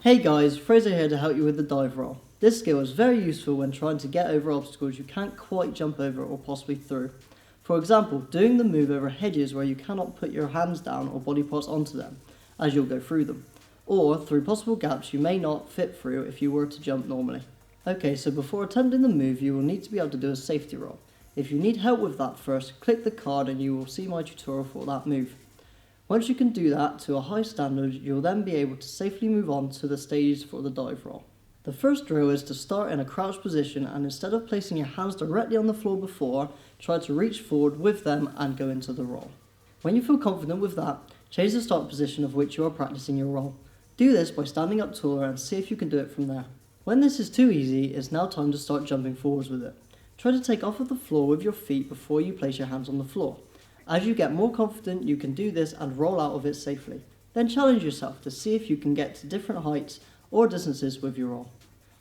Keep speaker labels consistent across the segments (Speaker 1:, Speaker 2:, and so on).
Speaker 1: Hey guys, Fraser here to help you with the dive roll. This skill is very useful when trying to get over obstacles you can't quite jump over or possibly through. For example, doing the move over hedges where you cannot put your hands down or body parts onto them, as you'll go through them, or through possible gaps you may not fit through if you were to jump normally. Okay, so before attempting the move you will need to be able to do a safety roll. If you need help with that first, click the card and you will see my tutorial for that move. Once you can do that to a high standard, you'll then be able to safely move on to the stages for the dive roll. The first drill is to start in a crouched position, and instead of placing your hands directly on the floor before, try to reach forward with them and go into the roll. When you feel confident with that, change the start position of which you are practicing your roll. Do this by standing up taller and see if you can do it from there. When this is too easy, it's now time to start jumping forwards with it. Try to take off of the floor with your feet before you place your hands on the floor. As you get more confident, you can do this and roll out of it safely. Then challenge yourself to see if you can get to different heights or distances with your roll.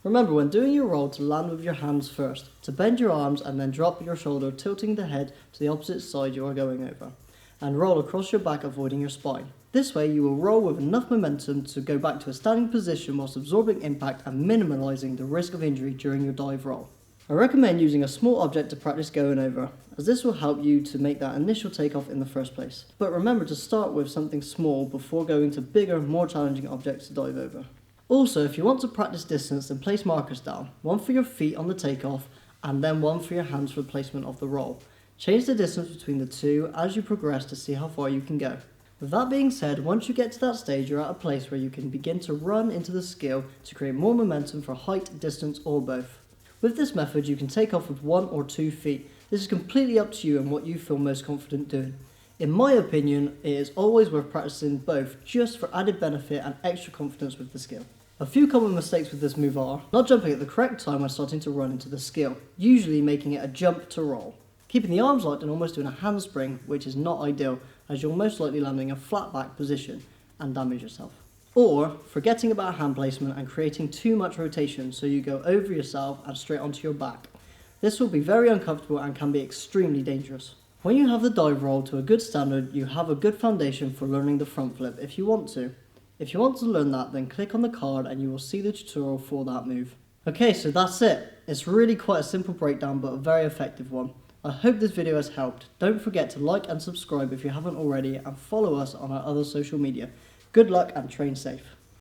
Speaker 1: Remember when doing your roll to land with your hands first, to bend your arms and then drop your shoulder, tilting the head to the opposite side you are going over, and roll across your back, avoiding your spine. This way you will roll with enough momentum to go back to a standing position whilst absorbing impact and minimalising the risk of injury during your dive roll. I recommend using a small object to practice going over, as this will help you to make that initial takeoff in the first place. But remember to start with something small before going to bigger, more challenging objects to dive over. Also, if you want to practice distance, then place markers down, one for your feet on the takeoff and then one for your hands for placement of the roll. Change the distance between the two as you progress to see how far you can go. With that being said, once you get to that stage, you're at a place where you can begin to run into the skill to create more momentum for height, distance, or both. With this method, you can take off with 1 or 2 feet. This is completely up to you and what you feel most confident doing. In my opinion, it is always worth practicing both just for added benefit and extra confidence with the skill. A few common mistakes with this move are not jumping at the correct time when starting to run into the skill, usually making it a jump to roll. Keeping the arms locked and almost doing a handspring, which is not ideal as you'll most likely land in a flat back position and damage yourself. Or forgetting about hand placement and creating too much rotation so you go over yourself and straight onto your back. This will be very uncomfortable and can be extremely dangerous. When you have the dive roll to a good standard, you have a good foundation for learning the front flip if you want to. If you want to learn that, then click on the card and you will see the tutorial for that move. Okay, so that's it. It's really quite a simple breakdown but a very effective one. I hope this video has helped. Don't forget to like and subscribe if you haven't already, and follow us on our other social media. Good luck and train safe.